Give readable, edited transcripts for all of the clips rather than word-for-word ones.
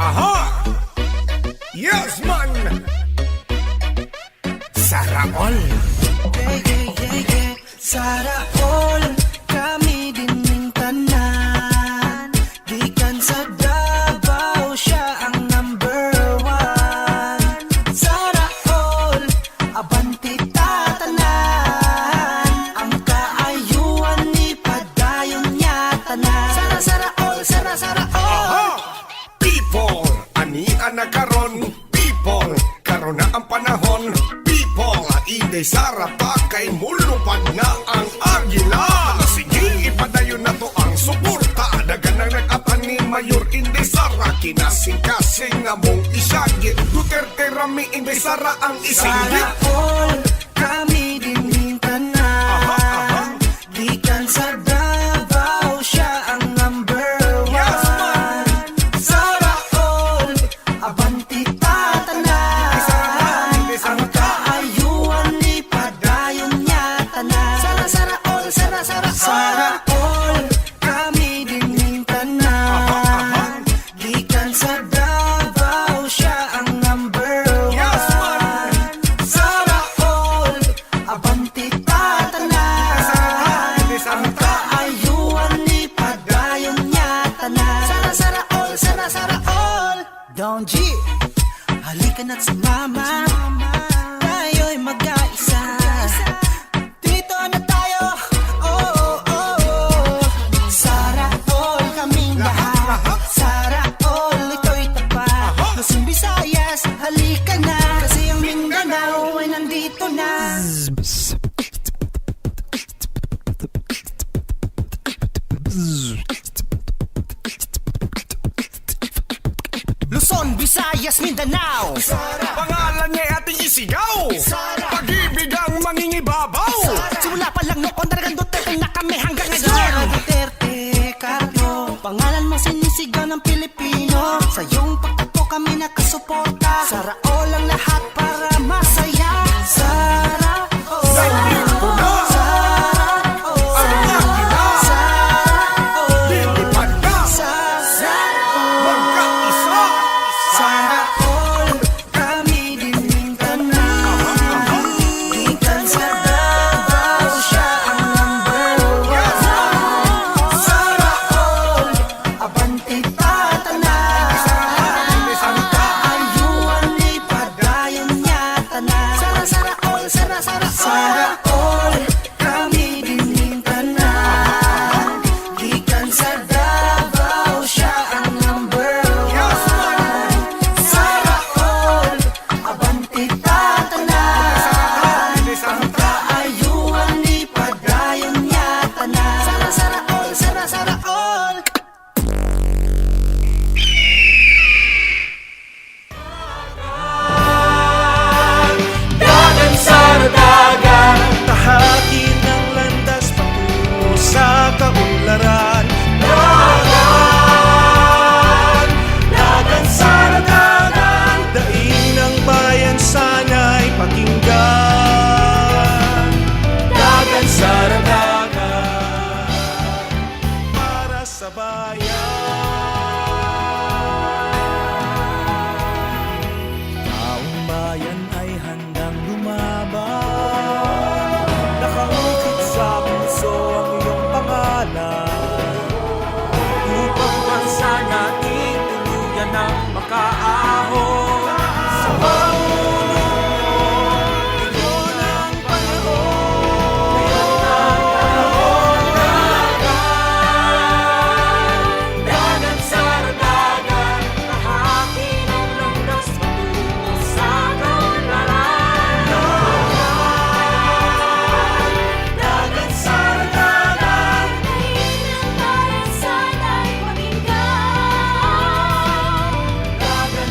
Aha! Yes, man! Sana all! Sana all kami din ng tanan. Gikan sa Davao, siya ang number one. Sana all abanti tatanan. Ang kaayuan ni padayon niya tanan. Sana all, sana all. People, anian na karon. People, karon na ang panahon. People, hindi sarapa kay mulupad na ang agila. Sige, ipadayon na to ang suporta. Dagan ang nag-apan ni Mayor Inday Sara. Kinasing-kasing nga mong isyagit. Duterte Rami Inday Sara ang isinggit. Sana all kami din ng tanan. Gikan sa Davao, siya ang number one. Sana all abanti tatanan. Ang kaayuan ni padayon niya tanan. Sana all, sana all kami din ng tanan. Gikan sa Davao, siya ang number one. Sana all abanti tatanan. Ang kaayuan ni padayon niya tanan. Sana all. Don G, halika na't sumama. Tayo'y mag-aisa. Dito na tayo. Sana all kaming lahat. Sana all ito'y tapat. Luzon, Visayas, halika na. Kasi ang Mindanao ay nandito na. Luzon, Visayas, Mindanao. Pangalan niya ating isigaw. Pag-ibig ang mangingibabaw. Simula pa lang noon talagang Duterte na kami hanggang ngayon. Duterte, Carlo, pangalan mo sinisigaw ng Pilipino. Sa iyong pagtakbo kami nakasuporta. Sara all ang lahat para masaya. Sara all. Nandito na ang agila. Lilipad na magkaisa. Sana all kami din ng tanan. Gikan sa Davao, siya ang number one. Sana all abanti tatanan. Ang kaayuan ni padayon niya tanan. Sana all kami din ng tanan. Gikan sa Davao, siya ang number one. Sana all abanti tatanan. Ang kaayuan ni padayon niya tanan. Sana all. Dagan sa dagan, tahakin ang landas patungo sa kaunlaran. Dagan sa dagan, daing ng bayan sana'y pakinggan. Dagan sa dagan, para sa bayan. Taong bayan ay handang lumaban. Nakaukit sa puso ang iyong pangalan. Upang bansa natin tuluyan ng makaahon. Sa pamuno mo, iyon ang panahon. Dagan sa dagan, tahakin ang landas patungo sa kaunlaran. Dagan sa dagan, daing ng bayan sana'y pakinggan. Dagan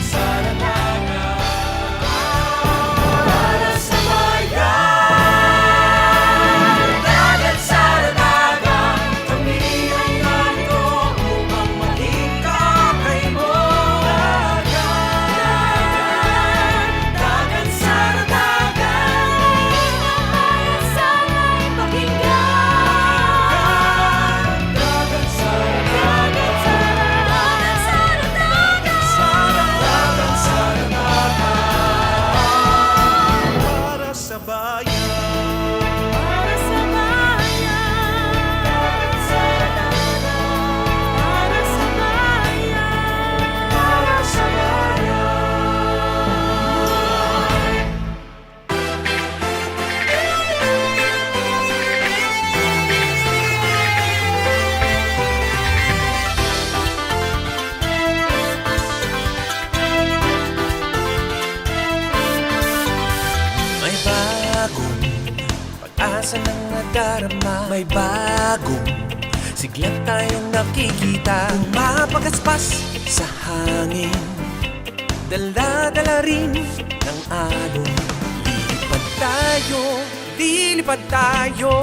kalikasan ang nadarama. May bagong sigla tayong nakikita. Mapagaspas sa hangin, dala-dala rin ng alon. Lilipad tayo.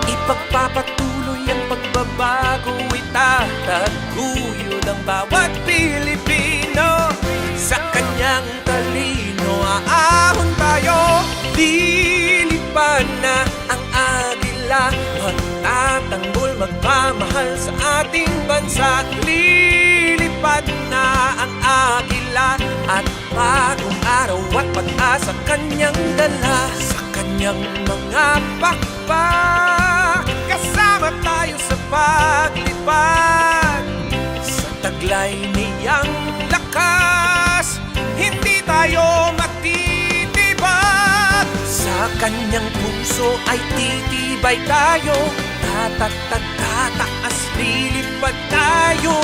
Ipagpapatuloy ang pagbabago, itataguyod ang bawat Pilipino. Sa kanyang talino, aahon tayo. Lilipad na ang agila, magtatanggol, magmamahal sa ating bansa. Lilipad na ang agila, at bagong araw at pag-asa kanyang dala. Sa kanyang mga pakpak, kasama tayo sa paglipad. Sa taglay niyang lakas, hindi tayo matitibag. Sa kanyang puso ay titibay tayo. Tataas, lilipad tayo.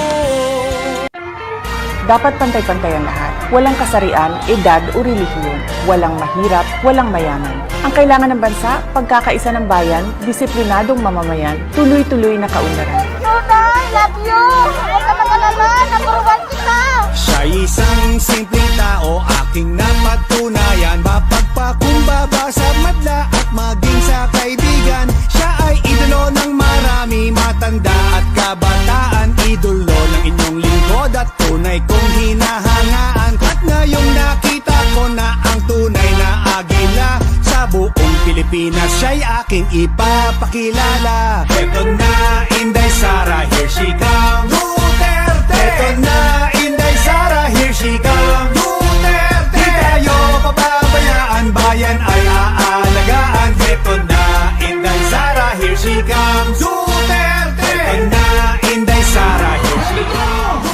Dapat pantay-pantay ang lahat. Walang kasarian, edad o relihiyon. Walang mahirap, walang mayaman. Ang kailangan ng bansa, pagkakaisa ng bayan, disiplinadong mamamayan, tuloy-tuloy na kaunlaran. Tunay, love you! Huwag ka mag-alala, number 1 kita! Siya'y isang simpleng tao, aking napatunayan. Mapagpakumbaba sa madla at maging sa kaibigan. Siya ay idolo ng marami, matanda at kabataan. Idolo ng inyong lingkod at tunay kong hinahangaan. At ngayong nakita ko na ang tunay na agila, sa buong Pilipinas siya'y aking ipapakilala. Eto na, Inday Sara, here she comes. Duterte! Eto na, Inday Sara, here she comes. Duterte! Di tayo pababayaan, bayan ay aalagaan. Eto na, Inday Sara, here she comes. Duterte! Eto na, Inday Sara, here she comes.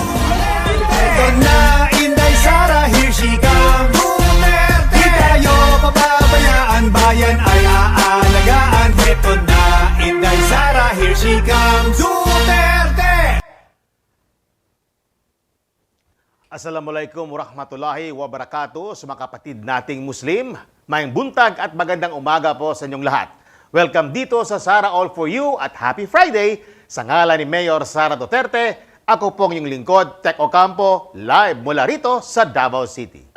Eto na, Inday Sara, here she comes. Duterte! Di tayo pababayaan, bayan ay aalagaan. Eto na, Inday Sara, here she comes. Duterte! Assalamualaikum warahmatullahi wabarakatuh sa mga kapatid nating Muslim. Mayang buntag at magandang umaga po sa inyong lahat. Welcome dito sa Sara All For You at Happy Friday sa ngalan ni Mayor Sara Duterte. Ako pong yung lingkod, Tech Ocampo, live mula rito sa Davao City.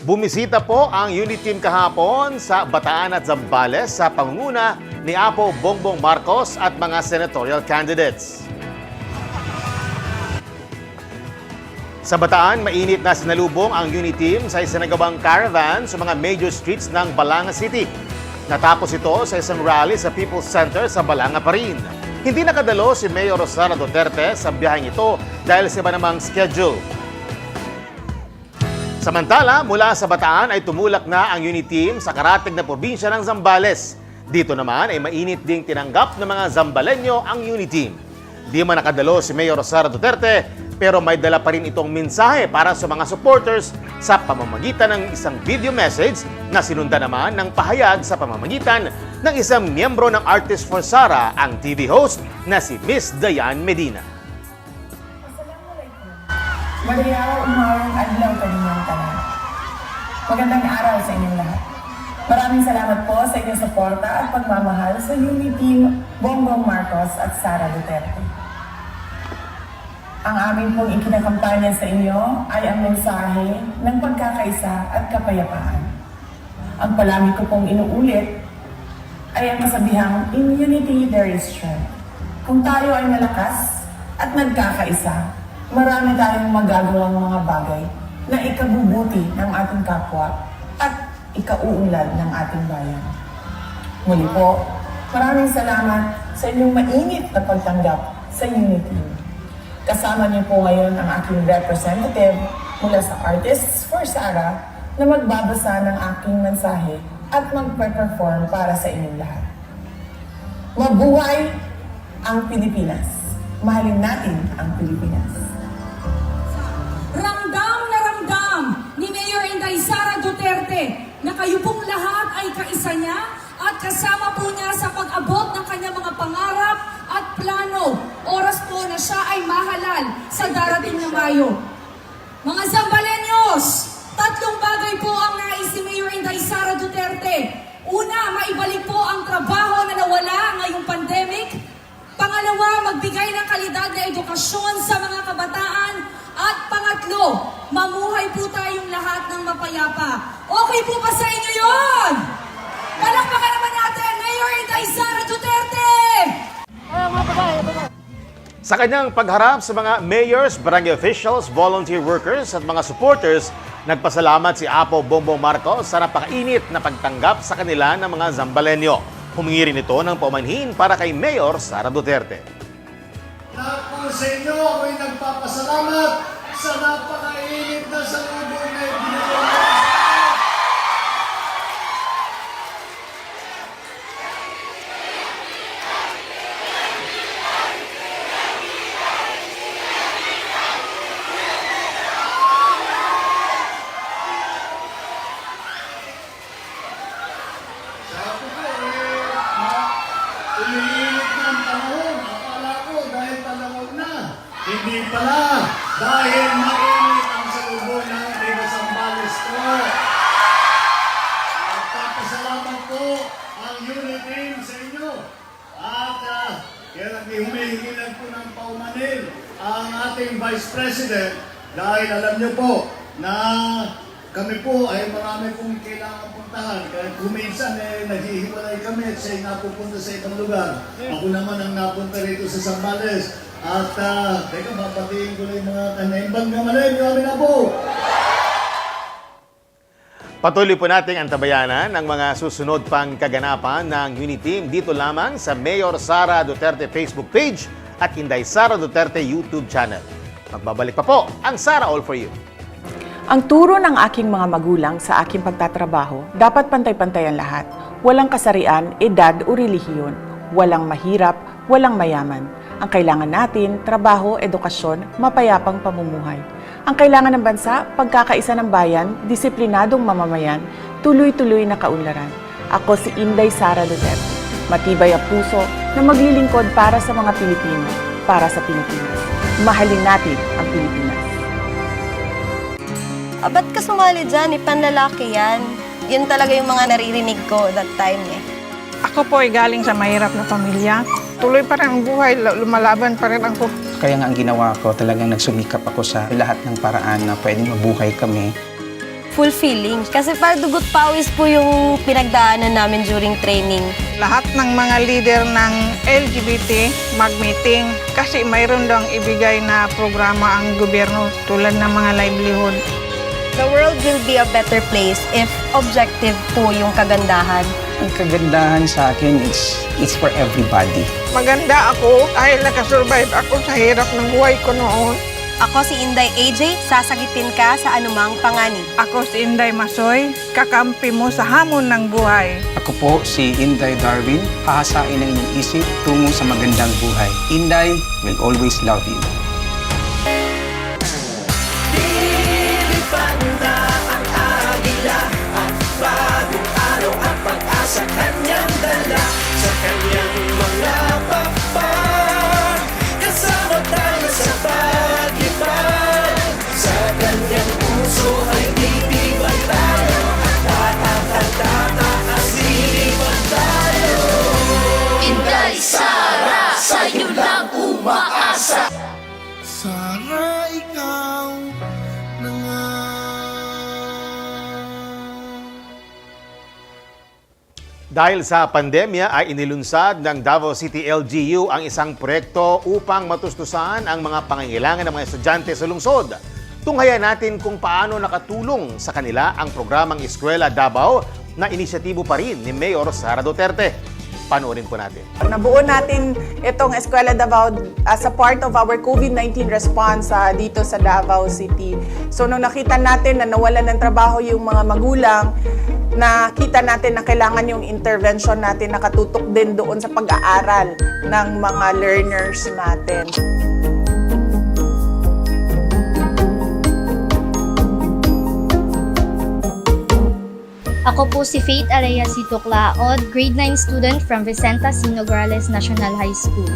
Bumisita po ang unit team kahapon sa Bataan at Zambales sa pangunguna ni Apo Bongbong Marcos at mga senatorial candidates. Sa Bataan, mainit na sinalubong ang unit team sa isang nagawang caravan sa mga major streets ng Balanga City. Natapos ito sa isang rally sa People's Center sa Balanga pa rin. Hindi nakadalo si Mayor Sara Duterte sa biyaheng ito dahil sa iba namang schedule. Samantala, mula sa Bataan ay tumulak na ang unit team sa karatig na probinsya ng Zambales. Dito naman ay mainit ding tinanggap ng mga Zambalenyo ang unit team. Di man nakadalo si Mayor Sara Duterte, pero may dala pa rin itong mensahe para sa mga supporters sa pamamagitan ng isang video message na sinundan naman ng pahayag sa pamamagitan ng isang miyembro ng Artists for Sara, ang TV host na si Miss Diane Medina. Magandang umayong adlaw kaninyong tanan. Magandang araw sa inyong lahat. Maraming salamat po sa inyong suporta at pagmamahal sa unit team Bongbong Marcos at Sara Duterte. Ang amin pong ikinakampanya sa inyo ay ang mensahe ng pagkakaisa at kapayapaan. Ang palagi ko pong inuulit ay ang kasabihang, in unity there is strength. Kung tayo ay malakas at nagkakaisa, marami tayong magagawang mga bagay na ikabubuti ng ating kapwa at ikauunlad ng ating bayan. Muli po, maraming salamat sa inyong mainit na pagtanggap sa unity. Kasama niyo po ngayon ang aking representative mula sa Artists for Sara na magbabasa ng aking mensahe at magpe-perform para sa inyong lahat. Mabuhay ang Pilipinas! Mahalin natin ang Pilipinas! Ramdam na ramdam ni Mayor Inday Sara Duterte na kayo pong lahat ay kaisa niya at kasama po niya sa pag-abot ng kanyang mga pangarap plano. Oras po na siya ay mahalal sa darating na Mayo. Mga Zambaleños, 3 bagay po ang nais ni Mayor Inday Sara Duterte. Una, maibalik po ang trabaho na nawala ngayong pandemic. Pangalawa, magbigay ng kalidad na edukasyon sa mga kabataan. At pangatlo, mamuhay po tayong lahat ng mapayapa. Okay po ba sa inyo yun? Palakpakan naman natin, Mayor Inday Sara Duterte! Sa kanyang pagharap sa mga mayors, barangay officials, volunteer workers at mga supporters, nagpasalamat si Apo Bongbong Marcos sa napakainit na pagtanggap sa kanila ng mga Zambalenyo. Humingi rin ito ng paumanhin para kay Mayor Sara Duterte. Lahat po sa inyo, ako'y nagpapasalamat sa napakainit na salubong na ibinigay niyo. Sabi ko, umiinit na ang panahon. Akala ko dahil panahon na. Hindi pala. Dahil mainit ang salubong ng Davao Zambales ko. Nagpapasalamat po ang unit team sa inyo. At kaya humihingi lang po ng paumanhin ang ating Vice President dahil alam niyo po na kami po ay marami pong kailangan puntahan. Kahit kuminsan naghihiwalay kami at siya'y napupunta sa ibang lugar. Ako naman ang napunta rito sa Zambales. At teka, mapatiin ko na yung mga kanaimbang gamanin. Kami na po! Patuloy po nating antabayanan ang mga susunod pang kaganapan ng Unity Team dito lamang sa Mayor Sara Duterte Facebook page at Inday Sara Duterte YouTube channel. Magbabalik pa po ang Sara All For You. Ang turo ng aking mga magulang sa aking pagtatrabaho, dapat pantay-pantay ang lahat. Walang kasarian, edad o relihiyon. Walang mahirap, walang mayaman. Ang kailangan natin, trabaho, edukasyon, mapayapang pamumuhay. Ang kailangan ng bansa, pagkakaisa ng bayan, disiplinadong mamamayan, tuloy-tuloy na kaunlaran. Ako si Inday Sara Duterte. Matibay ang puso na maglilingkod para sa mga Pilipino, para sa Pilipinas. Mahalin natin ang Pilipinas. Ba't ka sumali dyan? Panlalaki yan. Yan talaga yung mga naririnig ko that time eh. Ako po ay galing sa mahirap na pamilya. Tuloy pa rin ang buhay, lumalaban pa rin ako. Kaya nga ang ginawa ko, talagang nagsumikap ako sa lahat ng paraan na pwedeng mabuhay kami. Fulfilling. Kasi parang dugot pawis po yung pinagdaanan namin during training. Lahat ng mga leader ng LGBT mag-meeting kasi mayroon daw ibigay na programa ang gobyerno tulad ng mga livelihood. The world will be a better place if objective po yung kagandahan. Ang kagandahan sa akin, it's for everybody. Maganda ako dahil nakasurvive ako sa hirap ng buhay ko noon. Ako si Inday AJ, sasagitin ka sa anumang panganib. Ako si Inday Masoy, kakampi mo sa hamon ng buhay. Ako po si Inday Darwin, hahasain ang inyong isip tungo sa magandang buhay. Inday will always love you. Sa kanyang dala, sa kanyang mga pakpak, kasama tayo sa pag-ibig. Sa kanyang puso ay titibay tayo, at silipan tayo. Inday Sara, sa'yo lang umaasa. Sara, ikaw na nga. Dahil sa pandemya ay inilunsad ng Davao City LGU ang isang proyekto upang matustusan ang mga pangangailangan ng mga estudyante sa lungsod. Tunghayan natin kung paano nakatulong sa kanila ang programang Eskwela Davao na inisyatibo pa rin ni Mayor Sara Duterte. Panoorin po natin. Nabuo natin itong Eskwela Davao as a part of our COVID-19 response dito sa Davao City. So nung nakita natin na nawalan ng trabaho yung mga magulang, nakita natin na kailangan yung intervention natin nakatutok din doon sa pag-aaral ng mga learners natin. Ako po si Faith Araya Situklaod, grade 9 student from Vicenta C. Nograles National High School.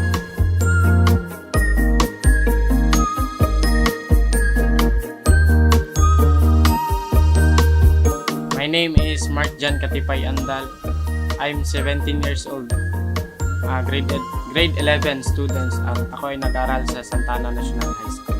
name is Mark Jan Katipay Andal. I'm 17 years old. Grade 11 students. Ako ay nag-aral sa Santana National High School.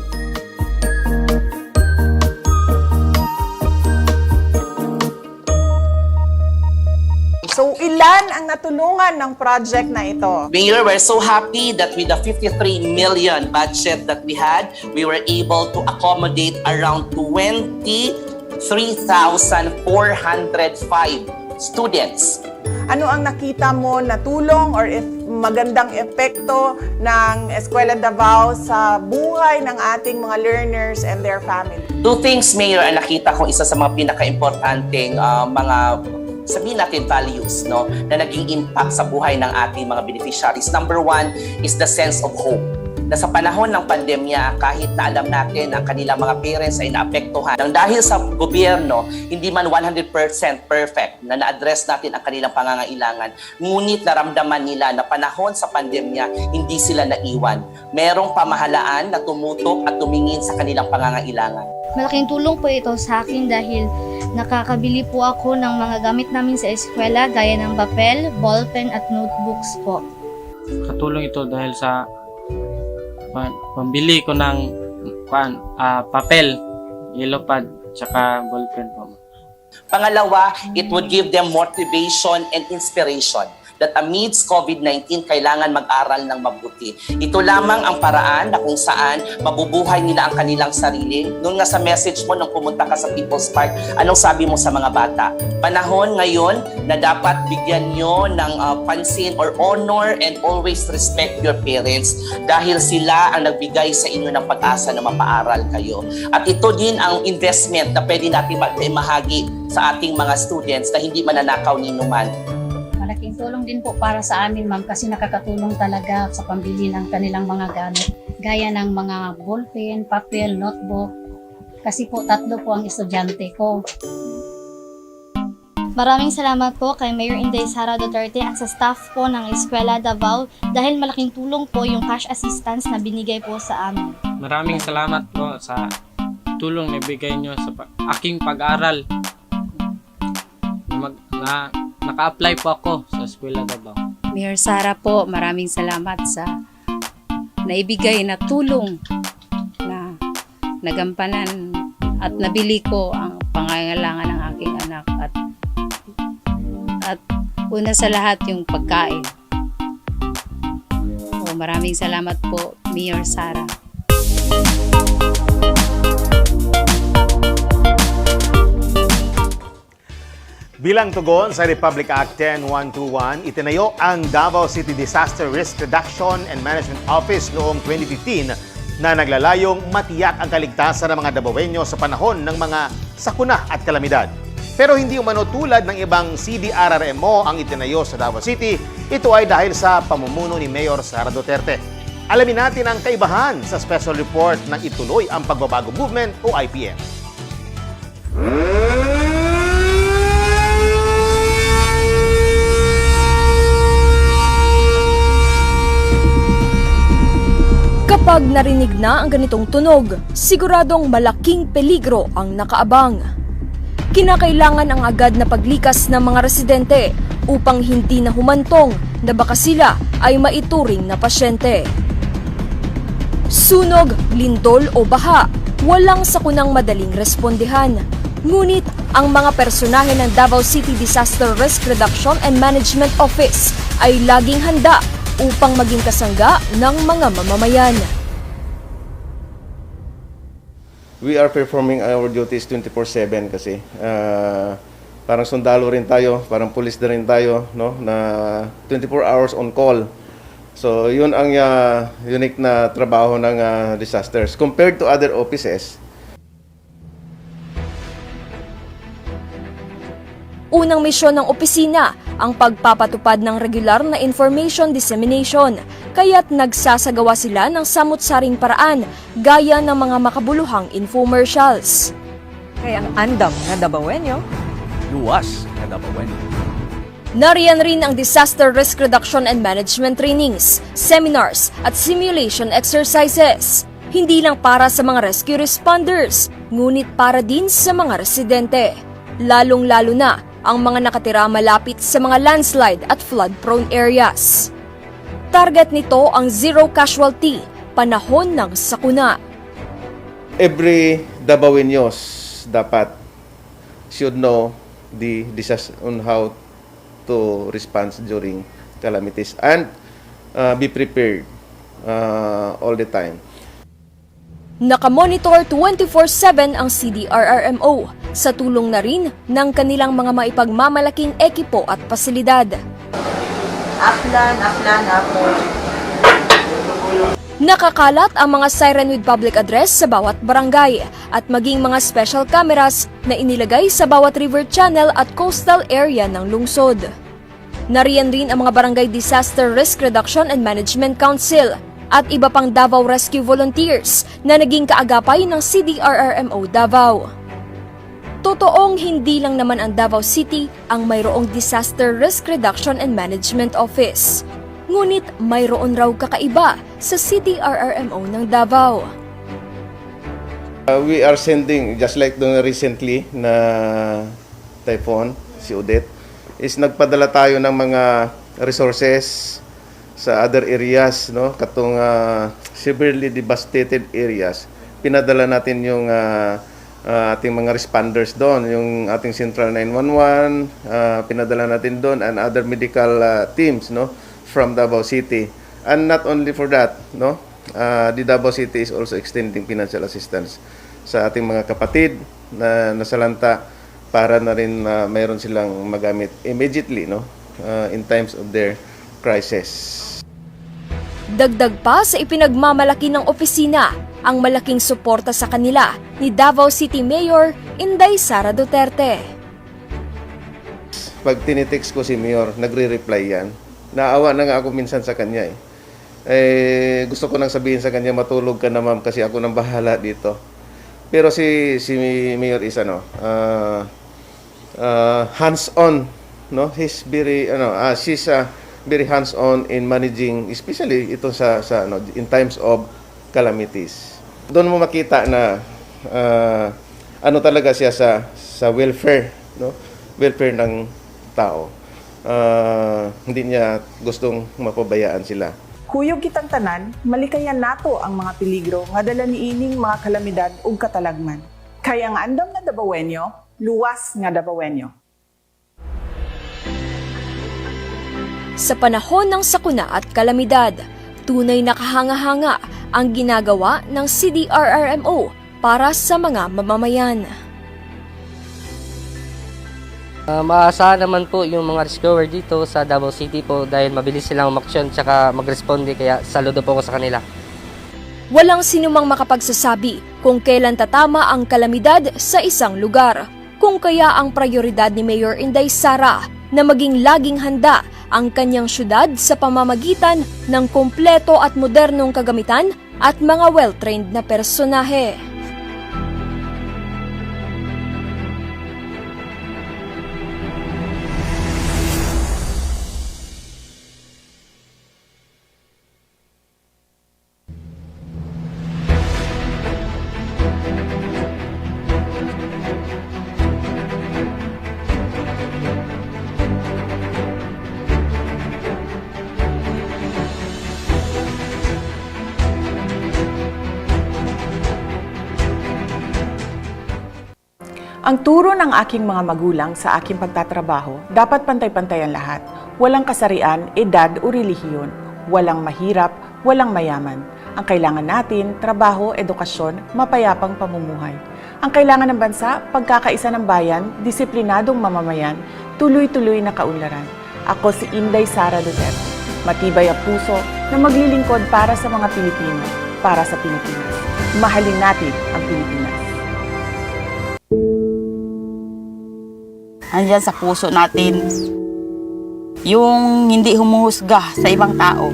So, ilan ang natulungan ng project na ito? Mayor, we're so happy that with the 53 million budget that we had, we were able to accommodate around 23,405 students. Ano ang nakita mo na tulong or if magandang epekto ng Eskwela Davao sa buhay ng ating mga learners and their family? Two things, Mayor, ang nakita kong isa sa mga pinaka-importanting mga sabihin natin values, no, na naging impact sa buhay ng ating mga beneficiaries. Number one is the sense of hope. Na sa panahon ng pandemya, kahit na alam natin ang kanilang mga parents ay naapektuhan, nang dahil sa gobyerno, hindi man 100% perfect na na-address natin ang kanilang pangangailangan, ngunit naramdaman nila na panahon sa pandemya, hindi sila naiwan. Merong pamahalaan na tumutok at tumingin sa kanilang pangangailangan. Malaking tulong po ito sa akin dahil nakakabili po ako ng mga gamit namin sa eskwela gaya ng papel, ballpen at notebooks po. Katulong ito dahil sa pambili ko ng papel, yellow pad, tsaka ballpen po. Pangalawa, it would give them motivation and inspiration that amidst COVID-19, kailangan mag-aral ng mabuti. Ito lamang ang paraan na kung saan mabubuhay nila ang kanilang sarili. Noon nga sa message mo nung pumunta ka sa People's Park, anong sabi mo sa mga bata? Panahon ngayon na dapat bigyan nyo ng pansin or honor and always respect your parents dahil sila ang nagbigay sa inyo ng pag-asa na mapaaral kayo. At ito din ang investment na pwede natin mahagi sa ating mga students na hindi mananakaw ni numan. Malaking tulong din po para sa amin, ma'am, kasi nakakatulong talaga sa pambili ng kanilang mga gamit. Gaya ng mga ballpen, papel, notebook. Kasi po 3 po ang estudyante ko. Maraming salamat po kay Mayor Inday Sara Duterte at sa staff po ng Eskwela Davao dahil malaking tulong po yung cash assistance na binigay po sa amin. Maraming salamat po sa tulong na ibigay nyo sa aking pag-aral. Naka-apply po ako sa Eskwela Davao. Mayor Sara po, maraming salamat sa naibigay na tulong na nagampanan at nabili ko ang pangangailangan ng aking anak at una sa lahat yung pagkain. Maraming salamat po, Mayor Sara. Bilang tugon sa Republic Act 10121, itinayo ang Davao City Disaster Risk Reduction and Management Office noong 2015 na naglalayong matiyak ang kaligtasan ng mga Davaoenyo sa panahon ng mga sakuna at kalamidad. Pero hindi umano tulad ng ibang CDRRMO ang itinayo sa Davao City, ito ay dahil sa pamumuno ni Mayor Sara Duterte. Alamin natin ang kaibahan sa special report ng Ituloy ang Pagbabago Movement o IPM. Kapag narinig na ang ganitong tunog, siguradong malaking peligro ang nakaabang. Kinakailangan ang agad na paglikas ng mga residente upang hindi na humantong na baka sila ay maituring na pasyente. Sunog, lindol o baha, walang sakunang madaling respondihan. Ngunit ang mga personahe ng Davao City Disaster Risk Reduction and Management Office ay laging handa upang maging kasangga ng mga mamamayan. We are performing our duties 24/7 kasi parang sundalo rin tayo, parang pulis na rin tayo, no, na 24 hours on call. So yun ang unique na trabaho ng disasters compared to other offices. Unang misyon ng opisina ang pagpapatupad ng regular na information dissemination, kaya't nagsasagawa sila ng samut-saring paraan gaya ng mga makabuluhang infomercials. Kaya ang andam na Davaoenyo, luwas na Davaoenyo. Nariyan rin ang Disaster Risk Reduction and Management Trainings, Seminars at Simulation Exercises. Hindi lang para sa mga rescue responders, ngunit para din sa mga residente. lalong-lalo na ang mga nakatira malapit sa mga landslide at flood-prone areas. Target nito ang zero casualty, panahon ng sakuna. Every Davaoeños dapat should know the disaster on how to respond during calamities and be prepared all the time. Nakamonitor 24/7 ang CDRRMO sa tulong na rin ng kanilang mga maipagmamalaking ekipo at pasilidad. Upland, Nakakalat ang mga siren with public address sa bawat barangay at maging mga special cameras na inilagay sa bawat river channel at coastal area ng lungsod. Nariyan rin ang mga Barangay Disaster Risk Reduction and Management Council at iba pang Davao Rescue Volunteers na naging kaagapay ng CDRRMO Davao. Totoong hindi lang naman ang Davao City ang mayroong Disaster Risk Reduction and Management Office. Ngunit mayroon raw kakaiba sa CDRRMO ng Davao. We are sending, just like the recently na typhoon, si Odette, is nagpadala tayo ng mga resources sa other areas, no? Katong severely devastated areas. Pinadala natin yung ating mga responders doon, yung ating Central 911, pinadala natin doon, and other medical teams, no, from Davao City. And not only for that, no, the Davao City is also extending financial assistance sa ating mga kapatid na nasalanta para na rin mayroon silang magamit immediately, no, in times of their crisis. Dagdag pa sa ipinagmamalaki ng opisina ang malaking suporta sa kanila ni Davao City Mayor Inday Sara Duterte. Pag tinitext ko si Mayor, nagre-reply yan. Naawa na nga ako minsan sa kanya gusto ko nang sabihin sa kanya, matulog ka na ma'am kasi ako nang bahala dito. Pero si Mayor is hands-on, no? He's very she's very hands-on in managing, especially ito sa in times of calamities. Doon mo makita na talaga siya sa welfare, no? Welfare ng tao. Hindi niya gustong mapabayaan sila. Kuyog kitang tanan, malikayan nato ang mga peligro nga dala niining mga kalamidad ug katalagman. Kaya nga andam na Davaoeño, luwas nga Davaoeño. Sa panahon ng sakuna at kalamidad, tunay na kahanga-hanga ang ginagawa ng CDRRMO para sa mga mamamayan. Maasahan naman po yung mga rescuer dito sa Davao City po dahil mabilis silang umaksyon tsaka mag-responde, kaya saludo po ko sa kanila. Walang sinumang makapagsasabi kung kailan tatama ang kalamidad sa isang lugar, kung kaya ang prioridad ni Mayor Inday Sara na maging laging handa ang kanyang syudad sa pamamagitan ng kompleto at modernong kagamitan at mga well-trained na personahe. Ang turo ng aking mga magulang sa aking pagtatrabaho, dapat pantay-pantay ang lahat. Walang kasarian, edad o relihiyon. Walang mahirap, walang mayaman. Ang kailangan natin, trabaho, edukasyon, mapayapang pamumuhay. Ang kailangan ng bansa, pagkakaisa ng bayan, disiplinadong mamamayan, tuloy-tuloy na kaunlaran. Ako si Inday Sara Duterte. Matibay ang puso na maglilingkod para sa mga Pilipino, para sa Pilipinas. Mahalin natin ang Pilipinas. Andyan sa puso natin yung hindi humuhusga sa ibang tao.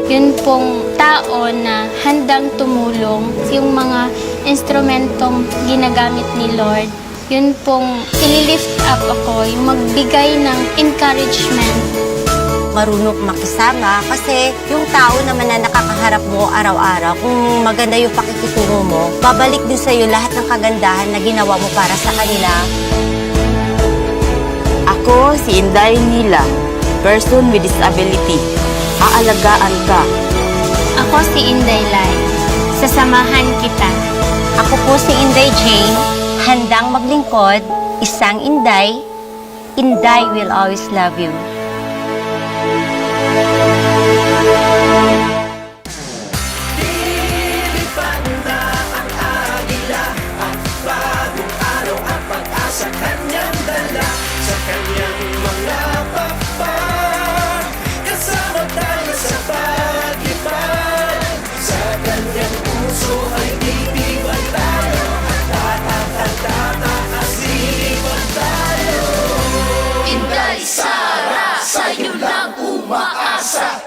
Yun pong tao na handang tumulong, yung mga instrumentong ginagamit ni Lord, yun pong ililift up ako, yung magbigay ng encouragement. marunong makisama kasi yung tao naman na nakakaharap mo araw-araw, kung maganda yung pakikitungo mo, babalik din sa'yo lahat ng kagandahan na ginawa mo para sa kanila. Ako si Inday Nila, person with disability. Aalagaan ka. Ako si Inday Lai. Sasamahan kita. Ako po si Inday Jane, handang maglingkod, isang Inday. Inday will always love you. Lilipad na ang agila at bagong araw ang pag-asa kanyang dala sa kanyang mga pakpak. Kasama tayo sa pag-ipad, sa kanyang puso ay titiwan tayo. Tataas-lilipad tayo. Inday Sara, sa'yo lang umaasa.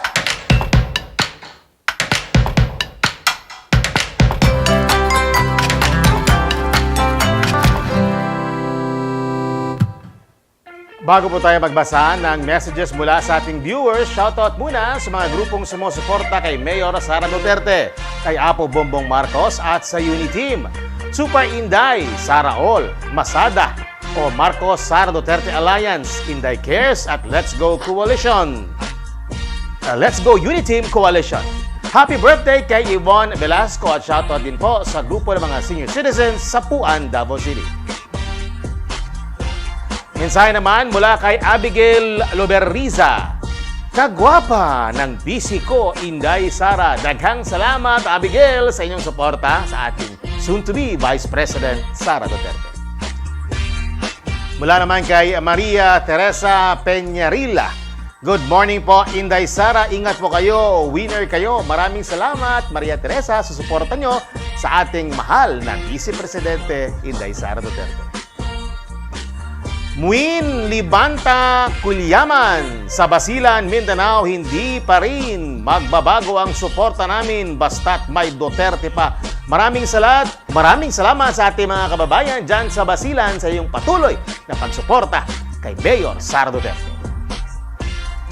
Bago po tayo magbasa ng messages mula sa ating viewers, shoutout muna sa mga grupong sumusuporta kay Mayor Sara Duterte, kay Apo Bongbong Marcos at sa Uniteam. Super Inday, Sara All, Masada, o Marcos Sara Duterte Alliance, Inday Cares at Let's Go Coalition. Let's Go Uniteam Coalition. Happy birthday kay Yvonne Velasco at shoutout din po sa grupo ng mga senior citizens sa Puan, Davao City. Mensahe naman mula kay Abigail Loberriza. Kagwapa ng busy ko, Inday Sara. Daghang salamat, Abigail, sa inyong suporta sa ating soon-to-be Vice President Sara Duterte. Mula naman kay Maria Teresa Peñarilla. Good morning po, Inday Sara. Ingat po kayo. Winner kayo. Maraming salamat, Maria Teresa, sa suporta nyo sa ating mahal na Vice Presidente, Inday Sara Duterte. Muin Libanta Kulyaman, sa Basilan, Mindanao, hindi pa rin magbabago ang suporta namin basta't may Duterte pa. Maraming salamat sa ating mga kababayan dyan sa Basilan sa iyong patuloy na pagsuporta kay Mayor Sara Duterte.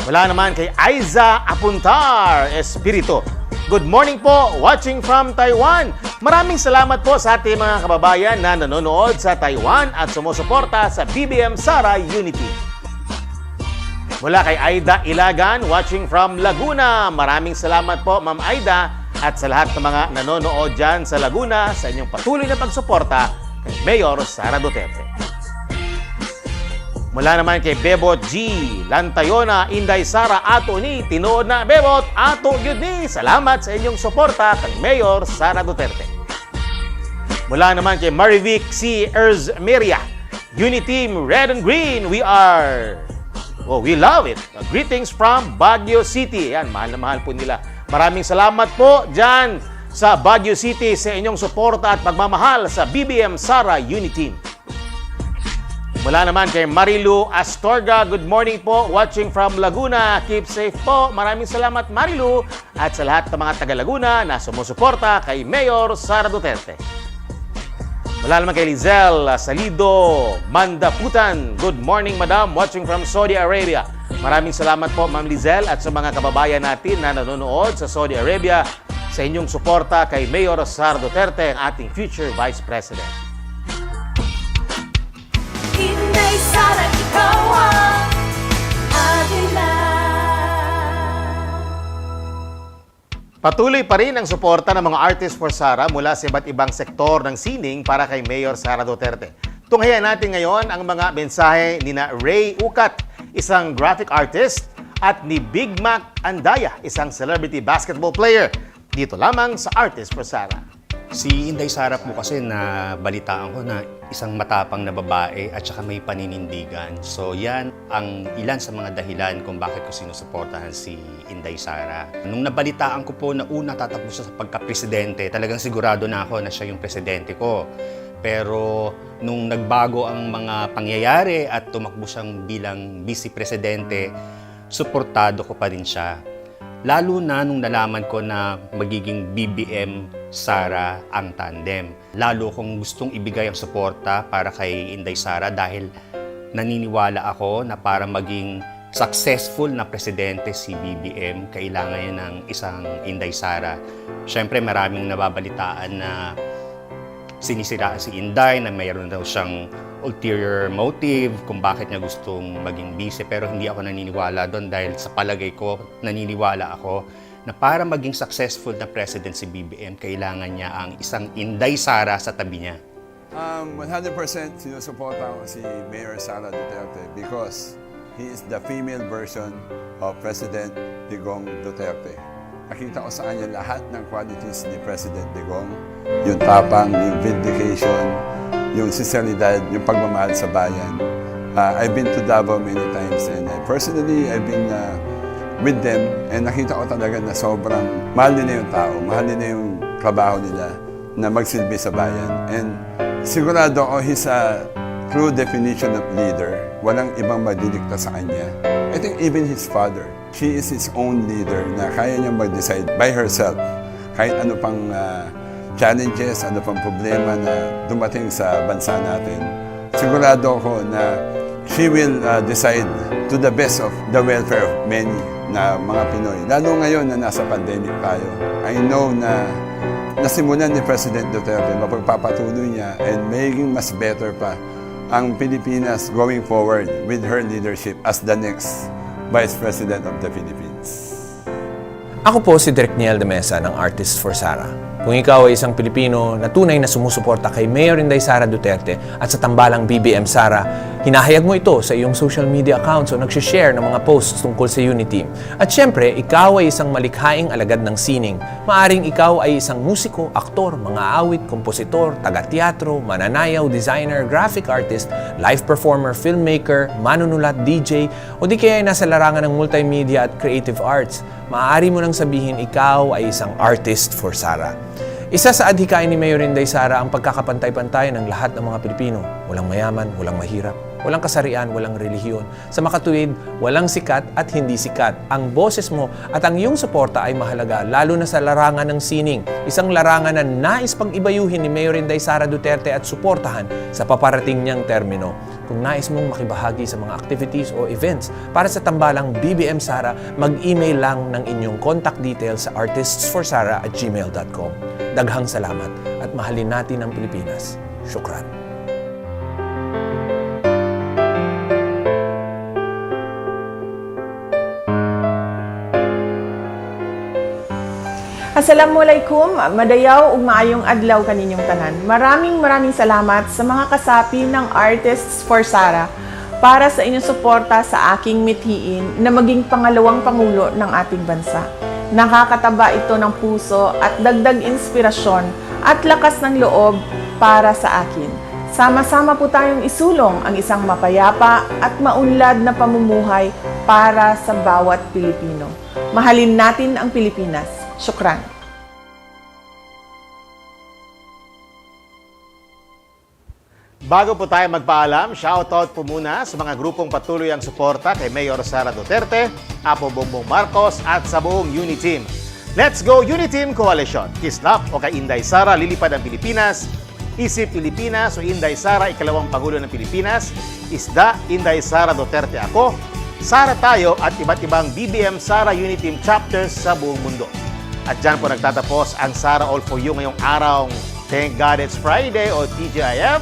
Wala naman kay Aiza Apuntar Espiritu. Good morning po, watching from Taiwan. Maraming salamat po sa ating mga kababayan na nanonood sa Taiwan at sumusuporta sa BBM Sara Unity. Mula kay Aida Ilagan, watching from Laguna. Maraming salamat po, Ma'am Aida, at sa lahat ng mga nanonood dyan sa Laguna sa inyong patuloy na pagsuporta kay Mayor Sara Duterte. Mula naman kay Bebot G. Lantayona, Inday Sara, ato ni tinuod na Bebot, ato yun ni. Salamat sa inyong suporta kay Mayor Sara Duterte. Mula naman kay Marivic C. Erzmeria, Uniteam Red and Green, we love it. Greetings from Baguio City. Yan, mahal na mahal po nila. Maraming salamat po dyan sa Baguio City sa inyong suporta at pagmamahal sa BBM Sara Uniteam. Mula naman kay Marilu Astorga, good morning po, watching from Laguna. Keep safe po. Maraming salamat, Marilu, at sa lahat ng mga taga-Laguna na sumusuporta kay Mayor Sara Duterte. Mula naman kay Lizelle Salido Mandaputan, good morning, Madam, watching from Saudi Arabia. Maraming salamat po, Ma'am Lizelle, at sa mga kababayan natin na nanonood sa Saudi Arabia sa inyong suporta kay Mayor Sara Duterte, ang ating future Vice President. Inday Sara, ikaw ang agila. Patuloy pa rin ang suporta ng mga Artists for Sara mula sa iba't ibang sektor ng sining para kay Mayor Sara Duterte. Tunghayan natin ngayon ang mga mensahe ni Ray Ukat, isang graphic artist, at ni Big Mac Andaya, isang celebrity basketball player. Dito lamang sa Artists for Sara. Si Inday Sara po kasi na balitaan ko na isang matapang na babae at saka may paninindigan. So yan ang ilan sa mga dahilan kung bakit ko sinusuportahan si Inday Sara. Nung nabalitaan ko po na una tatapos sa pagka-presidente, talagang sigurado na ako na siya yung presidente ko. Pero nung nagbago ang mga pangyayari at tumakbo siyang bilang vice-presidente, suportado ko pa rin siya. Lalo na nung nalaman ko na magiging BBM Sara ang tandem. Lalo kong gustong ibigay ang suporta para kay Inday Sara dahil naniniwala ako na para maging successful na presidente si BBM, kailangan niya ng isang Inday Sara. Siyempre maraming nababalitaan na sinisiraan si Inday, na mayroon daw siyang ulterior motive kung bakit niya gustong maging vice. Pero hindi ako naniniwala doon dahil sa palagay ko, naniniwala ako na para maging successful na president si BBM, kailangan niya ang isang Inday Sara sa tabi niya. 100% sinusuporta ko si Mayor Sara Duterte because he is the female version of President Digong Duterte. Nakita ko sa kanya lahat ng qualities ni President Digong. Yung tapang, yung vindication, yung sinceridad, yung pagmamahal sa bayan. I've been to Davao many times and personally, I've been with them and nakita ko talaga na sobrang mahal nila yung tao, mahal nila yung trabaho nila na magsilbi sa bayan. And sigurado ako he's a true definition of leader. Walang ibang madidikta sa kanya. I think even his father, she is his own leader na kaya niyang mag-decide by herself. Kahit ano pang challenges, ano pang problema na dumating sa bansa natin, sigurado ako na she will decide to the best of the welfare of many na mga Pinoy. Lalo ngayon na nasa pandemic tayo. I know na nasimulan ni President Duterte, mapagpapatuloy niya and magiging mas better pa ang Pilipinas going forward with her leadership as the next Vice President of the Philippines. Ako po si Direk Niel de Mesa ng Artists for Sara. Kung ikaw ay isang Pilipino na tunay na sumusuporta kay Mayor Inday Sara Duterte at sa tambalang BBM Sara, hinahayag mo ito sa iyong social media accounts o nagsishare ng mga posts tungkol sa Uniteam. At syempre, ikaw ay isang malikhaing alagad ng sining. Maaring ikaw ay isang musiko, aktor, mga awit, kompositor, taga-teatro, mananayaw, designer, graphic artist, live performer, filmmaker, manunulat, DJ, o di kaya ay nasa larangan ng multimedia at creative arts. Maaari mo nang sabihin ikaw ay isang artist for Sara. Isa sa adhikain ni Mayor Inday Sara ang pagkakapantay-pantay ng lahat ng mga Pilipino. Walang mayaman, walang mahirap, walang kasarian, walang relihiyon. Sa makatuwid, walang sikat at hindi sikat. Ang boses mo at ang iyong suporta ay mahalaga, lalo na sa larangan ng sining. Isang larangan na nais pag-ibayuhin ni Mayor Inday Sara Duterte at suportahan sa paparating niyang termino. Kung nais mong makibahagi sa mga activities o events para sa tambalang BBM Sara, mag-email lang ng inyong contact details sa artistsforsara@gmail.com. Daghang salamat at mahalin natin ang Pilipinas. Syukran. Assalamualaikum, madayaw ug maayong adlaw kaninyong tanan. Maraming salamat sa mga kasapi ng Artists for Sara para sa inyong suporta sa aking mithiin na maging pangalawang pangulo ng ating bansa. Nakakataba ito ng puso at dagdag inspirasyon at lakas ng loob para sa akin. Sama-sama po tayong isulong ang isang mapayapa at maunlad na pamumuhay para sa bawat Pilipino. Mahalin natin ang Pilipinas. Syukran. Bago po tayo magpaalam, shoutout po muna sa mga grupong patuloy ang suporta kay Mayor Sara Duterte, Apo Bongbong Marcos at sa buong Uniteam. Let's go Uniteam Coalition! Kislap o kay Inday Sara lilipad ang Pilipinas, Isip Pilipinas o Inday Sara ikalawang Pangulo ng Pilipinas, Isda Inday Sara Duterte ako, Sara tayo at iba't ibang BBM Sara Uniteam chapters sa buong mundo. At dyan po nagtatapos ang Sara All For You ngayong araw. Thank God It's Friday o TGIF.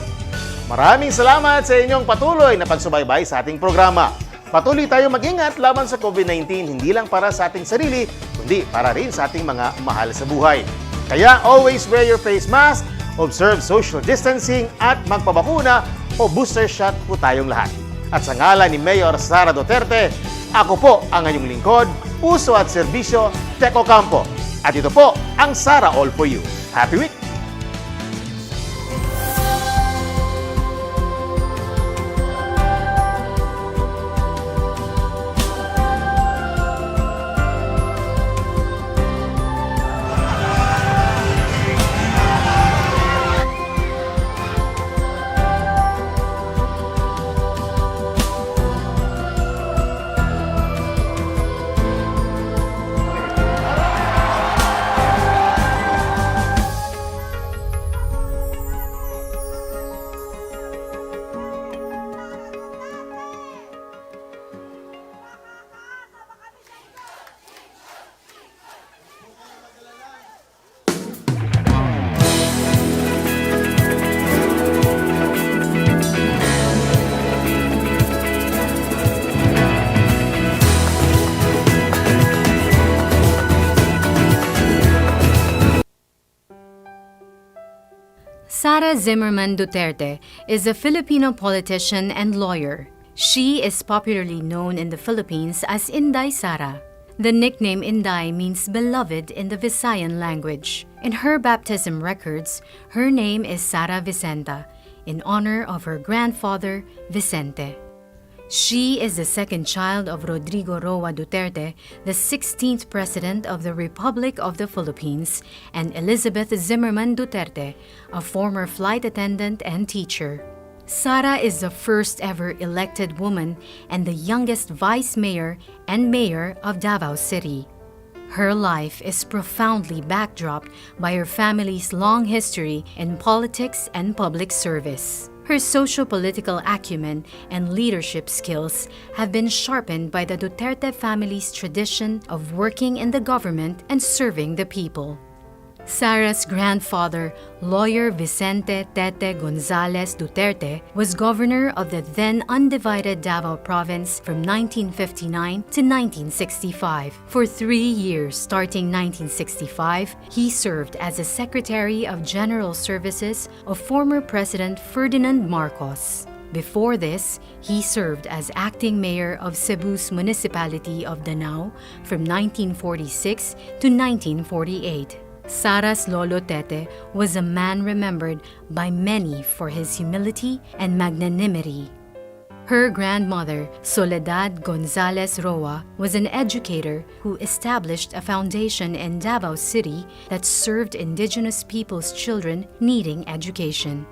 Maraming salamat sa inyong patuloy na pagsubaybay sa ating programa. Patuloy tayong mag-ingat laban sa COVID-19, hindi lang para sa ating sarili, kundi para rin sa ating mga mahal sa buhay. Kaya always wear your face mask, observe social distancing at magpabakuna o booster shot po tayong lahat. At sa ngalan ni Mayor Sara Duterte, ako po ang inyong lingkod, puso at serbisyo, Teco Campo. At ito po ang Sara All For You. Happy week! Sara Zimmerman Duterte is a Filipino politician and lawyer. She is popularly known in the Philippines as Inday Sara. The nickname Inday means beloved in the Visayan language. In her baptism records, her name is Sara Vicenta, in honor of her grandfather, Vicente. She is the second child of Rodrigo Roa Duterte, the 16th President of the Republic of the Philippines, and Elizabeth Zimmerman Duterte, a former flight attendant and teacher. Sara is the first ever elected woman and the youngest vice mayor and mayor of Davao City. Her life is profoundly backdropped by her family's long history in politics and public service. Her socio-political acumen and leadership skills have been sharpened by the Duterte family's tradition of working in the government and serving the people. Sara's grandfather, lawyer Vicente Tete Gonzales Duterte, was governor of the then undivided Davao Province from 1959 to 1965. For 3 years, starting 1965, he served as a Secretary of General Services of former President Ferdinand Marcos. Before this, he served as acting mayor of Cebu's municipality of Danao from 1946 to 1948. Sara's Lolo Tete was a man remembered by many for his humility and magnanimity. Her grandmother, Soledad Gonzales Roa, was an educator who established a foundation in Davao City that served indigenous people's children needing education.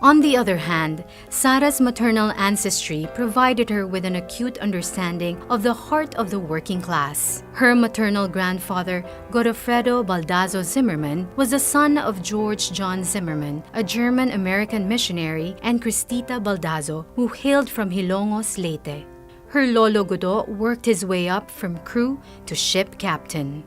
On the other hand, Sara's maternal ancestry provided her with an acute understanding of the heart of the working class. Her maternal grandfather, Godofredo Baldazo Zimmerman, was the son of George John Zimmerman, a German-American missionary, and Cristita Baldazo, who hailed from Hilongos, Leyte. Her lolo Godo worked his way up from crew to ship captain.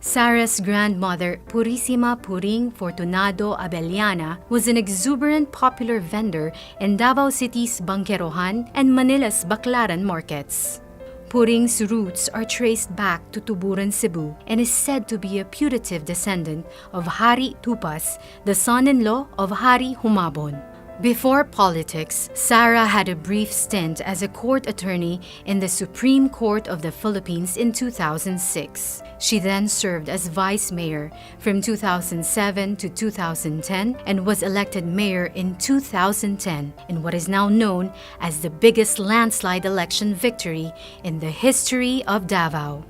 Sara's grandmother, Purisima Puring Fortunado Abellana, was an exuberant popular vendor in Davao City's Bangkerohan and Manila's Baclaran markets. Puring's roots are traced back to Tuburan, Cebu, and is said to be a putative descendant of Hari Tupas, the son-in-law of Hari Humabon. Before politics, Sara had a brief stint as a court attorney in the Supreme Court of the Philippines in 2006. She then served as vice mayor from 2007 to 2010 and was elected mayor in 2010 in what is now known as the biggest landslide election victory in the history of Davao.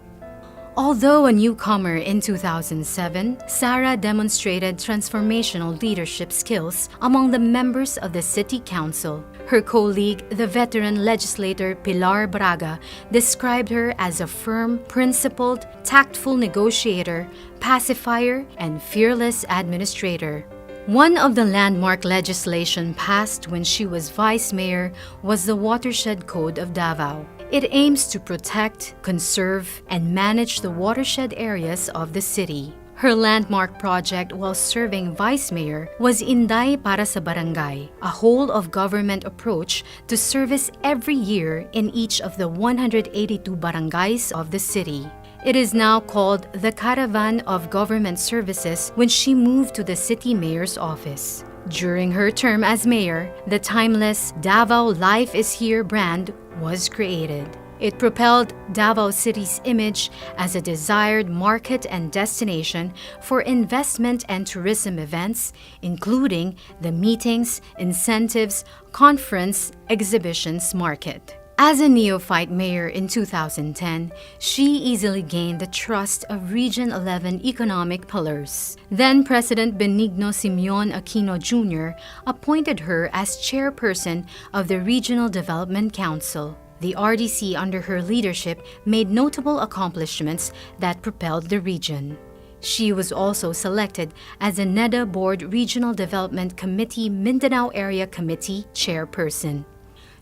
Although a newcomer in 2007, Sara demonstrated transformational leadership skills among the members of the City Council. Her colleague, the veteran legislator Pilar Braga, described her as a firm, principled, tactful negotiator, pacifier, and fearless administrator. One of the landmark legislation passed when she was vice mayor was the Watershed Code of Davao. It aims to protect, conserve, and manage the watershed areas of the city. Her landmark project while serving vice mayor was Inday Para sa Barangay, a whole-of-government approach to service every year in each of the 182 barangays of the city. It is now called the Caravan of Government Services when she moved to the city mayor's office. During her term as mayor, the timeless Davao Life is Here brand was created. It propelled Davao City's image as a desired market and destination for investment and tourism events, including the meetings, incentives, conference, exhibitions market. As a neophyte mayor in 2010, she easily gained the trust of Region 11 economic pillars. Then President Benigno Simeon Aquino Jr. appointed her as chairperson of the Regional Development Council. The RDC under her leadership made notable accomplishments that propelled the region. She was also selected as a NEDA Board Regional Development Committee Mindanao Area Committee chairperson.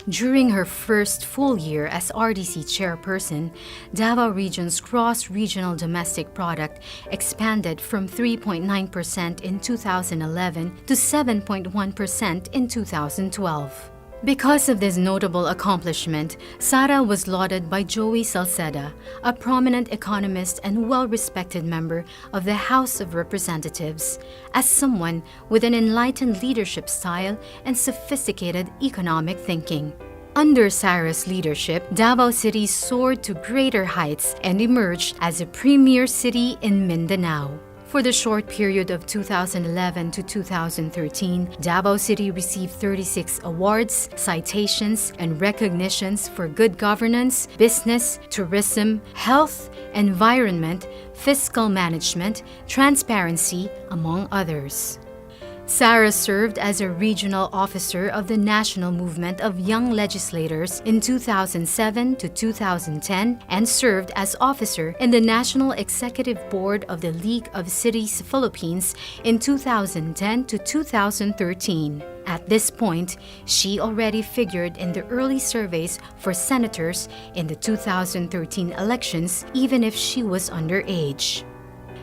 During her first full year as RDC chairperson, Davao Region's gross regional domestic product expanded from 3.9% in 2011 to 7.1% in 2012. Because of this notable accomplishment, Sara was lauded by Joey Salceda, a prominent economist and well-respected member of the House of Representatives, as someone with an enlightened leadership style and sophisticated economic thinking. Under Sara's leadership, Davao City soared to greater heights and emerged as a premier city in Mindanao. For the short period of 2011 to 2013, Davao City received 36 awards, citations, and recognitions for good governance, business, tourism, health, environment, fiscal management, transparency, among others. Sara served as a regional officer of the National Movement of Young Legislators in 2007 to 2010 and served as officer in the National Executive Board of the League of Cities Philippines in 2010 to 2013. At this point, she already figured in the early surveys for senators in the 2013 elections, even if she was underage.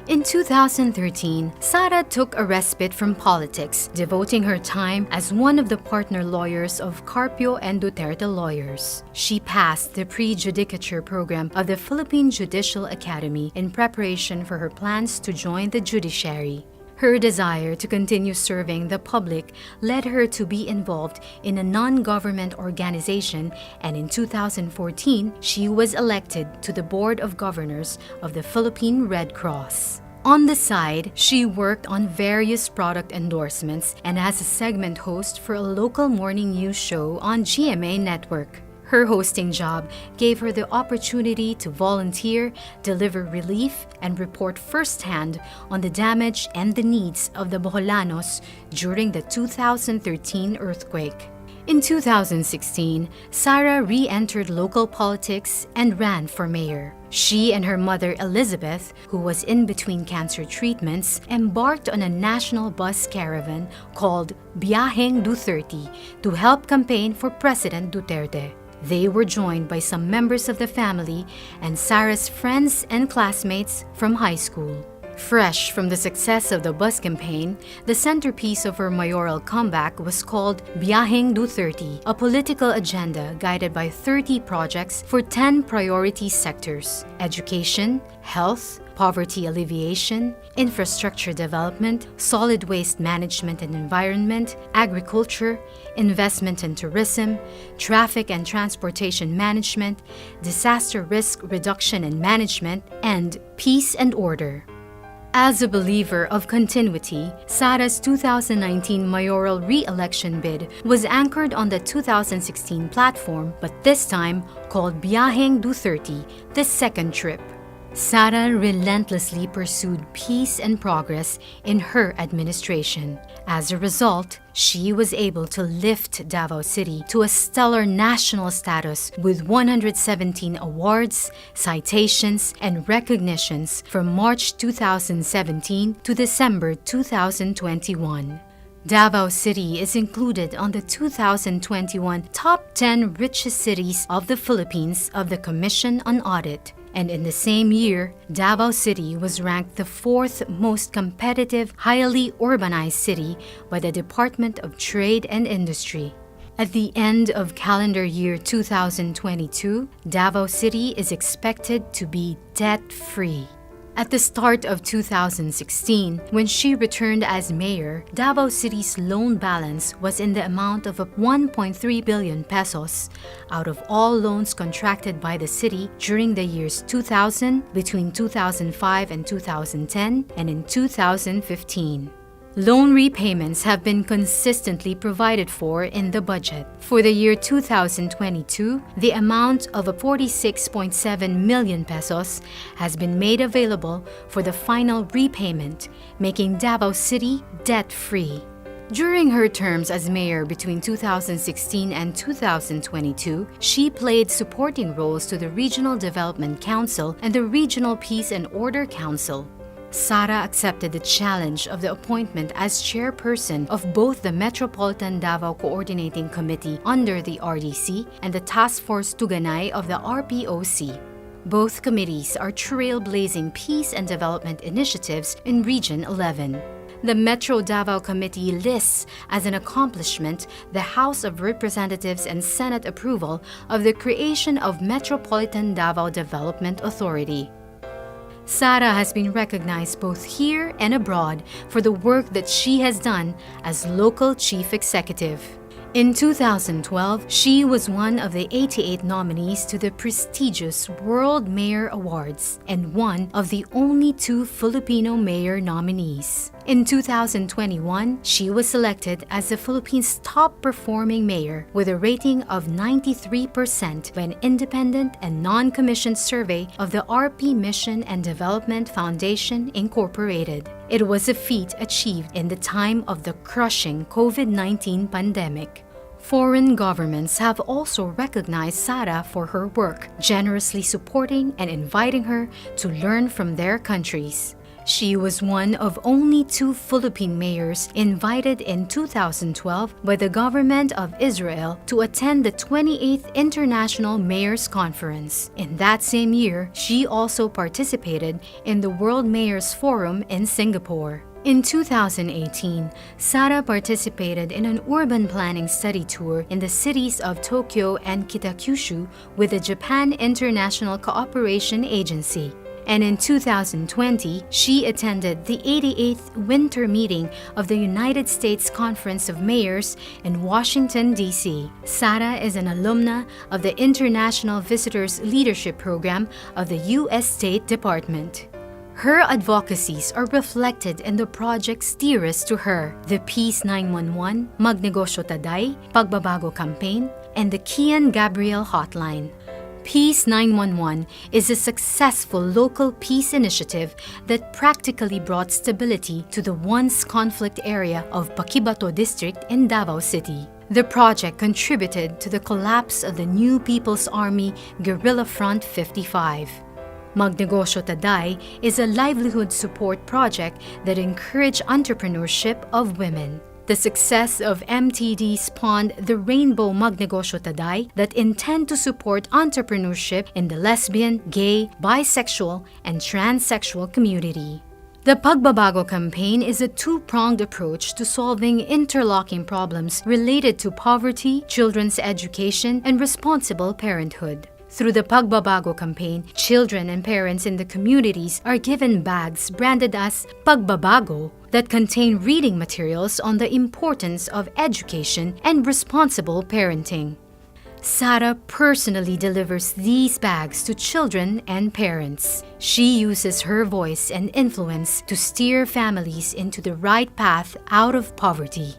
In 2013, Sara took a respite from politics, devoting her time as one of the partner lawyers of Carpio and Duterte lawyers. She passed the pre-judicature program of the Philippine Judicial Academy in preparation for her plans to join the judiciary. Her desire to continue serving the public led her to be involved in a non-government organization, and in 2014, she was elected to the Board of Governors of the Philippine Red Cross. On the side, she worked on various product endorsements and as a segment host for a local morning news show on GMA Network. Her hosting job gave her the opportunity to volunteer, deliver relief, and report firsthand on the damage and the needs of the Boholanos during the 2013 earthquake. In 2016, Sara re-entered local politics and ran for mayor. She and her mother Elizabeth, who was in between cancer treatments, embarked on a national bus caravan called Biyaheng Duterte to help campaign for President Duterte. They were joined by some members of the family and Sara's friends and classmates from high school. Fresh from the success of the bus campaign, the centerpiece of her mayoral comeback was called Biyaheng Duterte, a political agenda guided by 30 projects for 10 priority sectors: education, health, poverty alleviation, infrastructure development, solid waste management and environment, agriculture, investment and tourism, traffic and transportation management, disaster risk reduction and management, and peace and order. As a believer of continuity, Sara's 2019 mayoral re-election bid was anchored on the 2016 platform, but this time called Biyaheng Duterte, the second trip. Sara relentlessly pursued peace and progress in her administration. As a result, she was able to lift Davao City to a stellar national status with 117 awards, citations, and recognitions from March 2017 to December 2021. Davao City is included on the 2021 Top 10 Richest Cities of the Philippines of the Commission on Audit. And in the same year, Davao City was ranked the 4th most competitive, highly urbanized city by the Department of Trade and Industry. At the end of calendar year 2022, Davao City is expected to be debt-free. At the start of 2016, when she returned as mayor, Davao City's loan balance was in the amount of 1.3 billion pesos out of all loans contracted by the city during the years 2000, between 2005 and 2010, and in 2015. Loan repayments have been consistently provided for in the budget. For the year 2022, the amount of 46.7 million pesos has been made available for the final repayment, making Davao City debt-free. During her terms as mayor between 2016 and 2022, she played supporting roles to the Regional Development Council and the Regional Peace and Order Council. Sara accepted the challenge of the appointment as chairperson of both the Metropolitan Davao Coordinating Committee under the RDC and the Task Force Tuganay of the RPOC. Both committees are trailblazing peace and development initiatives in Region 11. The Metro Davao Committee lists as an accomplishment the House of Representatives and Senate approval of the creation of Metropolitan Davao Development Authority. Sara has been recognized both here and abroad for the work that she has done as local chief executive. In 2012, she was one of the 88 nominees to the prestigious World Mayor Awards and one of the only 2 Filipino mayor nominees. In 2021, she was selected as the Philippines' top-performing mayor with a rating of 93% by an independent and non-commissioned survey of the RP Mission and Development Foundation, Incorporated. It was a feat achieved in the time of the crushing COVID-19 pandemic. Foreign governments have also recognized Sara for her work, generously supporting and inviting her to learn from their countries. She was one of only 2 Philippine mayors invited in 2012 by the government of Israel to attend the 28th International Mayors Conference. In that same year, she also participated in the World Mayors Forum in Singapore. In 2018, Sara participated in an urban planning study tour in the cities of Tokyo and Kitakyushu with the Japan International Cooperation Agency. And in 2020, she attended the 88th Winter Meeting of the United States Conference of Mayors in Washington, D.C. Sara is an alumna of the International Visitors Leadership Program of the U.S. State Department. Her advocacies are reflected in the projects dearest to her, the Peace 911, Magnegosyo Taday, Pagbabago Campaign, and the Kian Gabriel Hotline. Peace 911 is a successful local peace initiative that practically brought stability to the once conflict area of Paquibato District in Davao City. The project contributed to the collapse of the New People's Army Guerrilla Front 55. Magnegosyo Taday is a livelihood support project that encouraged entrepreneurship of women. The success of MTD spawned the Rainbow Magnegosyo Taday that intend to support entrepreneurship in the lesbian, gay, bisexual, and transsexual community. The Pagbabago campaign is a 2-pronged approach to solving interlocking problems related to poverty, children's education, and responsible parenthood. Through the Pagbabago campaign, children and parents in the communities are given bags branded as Pagbabago that contain reading materials on the importance of education and responsible parenting. Sara personally delivers these bags to children and parents. She uses her voice and influence to steer families into the right path out of poverty.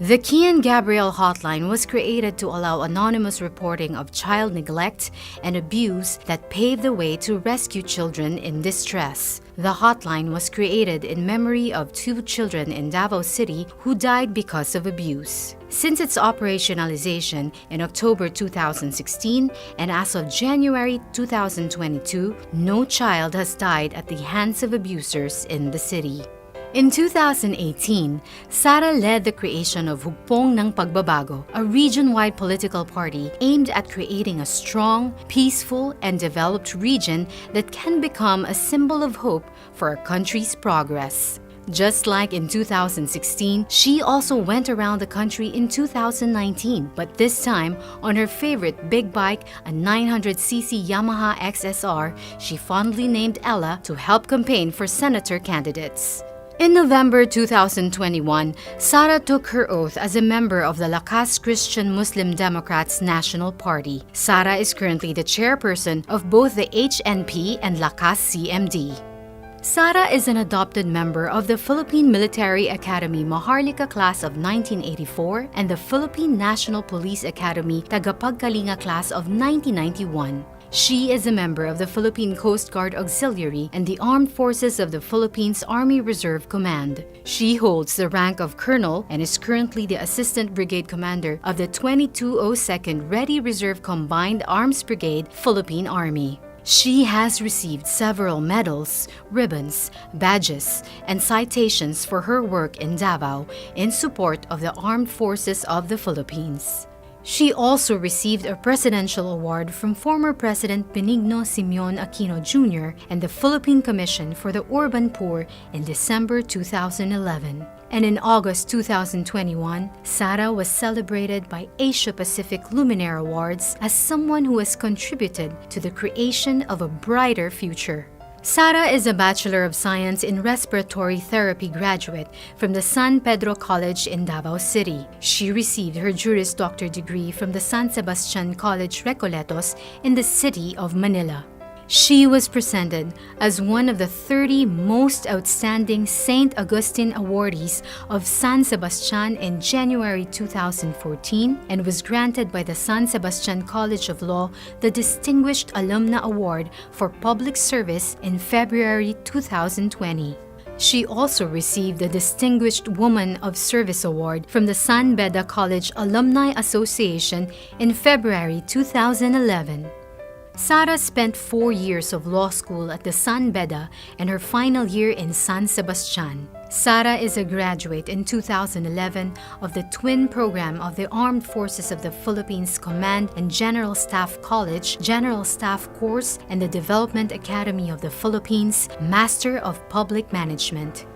The Kian Gabriel Hotline was created to allow anonymous reporting of child neglect and abuse that paved the way to rescue children in distress. The hotline was created in memory of 2 children in Davao City who died because of abuse. Since its operationalization in October 2016 and as of January 2022, no child has died at the hands of abusers in the city. In 2018, Sara led the creation of Hugpong ng Pagbabago, a region-wide political party aimed at creating a strong, peaceful, and developed region that can become a symbol of hope for our country's progress. Just like in 2016, she also went around the country in 2019, but this time on her favorite big bike, a 900cc Yamaha XSR, she fondly named Ella to help campaign for senator candidates. In November 2021, Sara took her oath as a member of the Lakas Christian Muslim Democrats National Party. Sara is currently the chairperson of both the HNP and Lakas CMD. Sara is an adopted member of the Philippine Military Academy Maharlika Class of 1984 and the Philippine National Police Academy Tagapagkalinga Class of 1991. She is a member of the Philippine Coast Guard Auxiliary and the Armed Forces of the Philippines Army Reserve Command. She holds the rank of Colonel and is currently the Assistant Brigade Commander of the 2202nd Ready Reserve Combined Arms Brigade, Philippine Army. She has received several medals, ribbons, badges, and citations for her work in Davao in support of the Armed Forces of the Philippines. She also received a presidential award from former President Benigno Simeon Aquino Jr. and the Philippine Commission for the Urban Poor in December 2011. And in August 2021, Sara was celebrated by Asia Pacific Luminaire Awards as someone who has contributed to the creation of a brighter future. Sara is a Bachelor of Science in Respiratory Therapy graduate from the San Pedro College in Davao City. She received her Juris Doctor degree from the San Sebastian College Recoletos in the city of Manila. She was presented as one of the 30 most outstanding St. Augustine awardees of San Sebastian in January 2014 and was granted by the San Sebastian College of Law the Distinguished Alumna Award for Public Service in February 2020. She also received the Distinguished Woman of Service Award from the San Beda College Alumni Association in February 2011. Sara spent 4 years of law school at the San Beda and her final year in San Sebastian. Sara is a graduate in 2011 of the twin program of the Armed Forces of the Philippines Command and General Staff College, General Staff Course, and the Development Academy of the Philippines, Master of Public Management.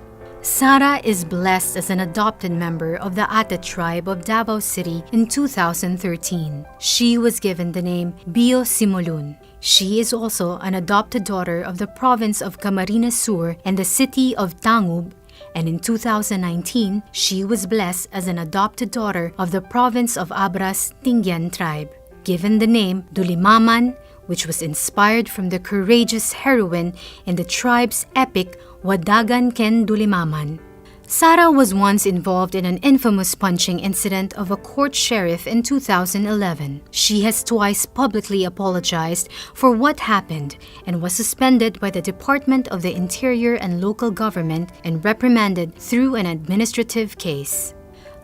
Sara is blessed as an adopted member of the Ate tribe of Davao City in 2013. She was given the name Bio Simulun. She is also an adopted daughter of the province of Camarines Sur and the city of Tangub, and in 2019, she was blessed as an adopted daughter of the province of Abras Tingyan tribe, given the name Dulimaman, which was inspired from the courageous heroine in the tribe's epic Wadagan Ken Dulimaman. Sara was once involved in an infamous punching incident of a court sheriff in 2011. She has twice publicly apologized for what happened and was suspended by the Department of the Interior and Local Government and reprimanded through an administrative case.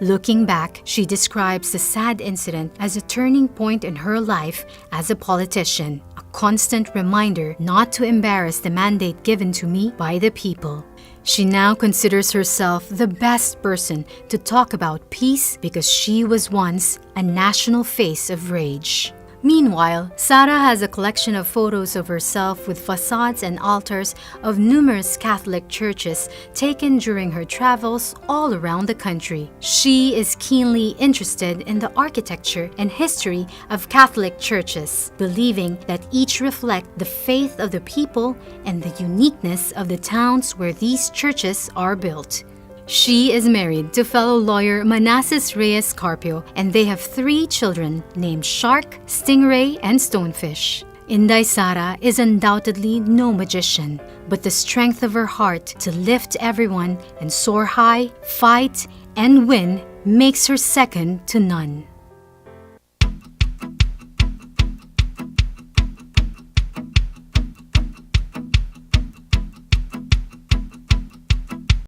Looking back, she describes the sad incident as a turning point in her life as a politician, a constant reminder not to embarrass the mandate given to me by the people. She now considers herself the best person to talk about peace because she was once a national face of rage. Meanwhile, Sara has a collection of photos of herself with facades and altars of numerous Catholic churches taken during her travels all around the country. She is keenly interested in the architecture and history of Catholic churches, believing that each reflect the faith of the people and the uniqueness of the towns where these churches are built. She is married to fellow lawyer Manassas Reyes Carpio, and they have 3 children named Shark, Stingray, and Stonefish. Inday Sara is undoubtedly no magician, but the strength of her heart to lift everyone and soar high, fight, and win makes her second to none.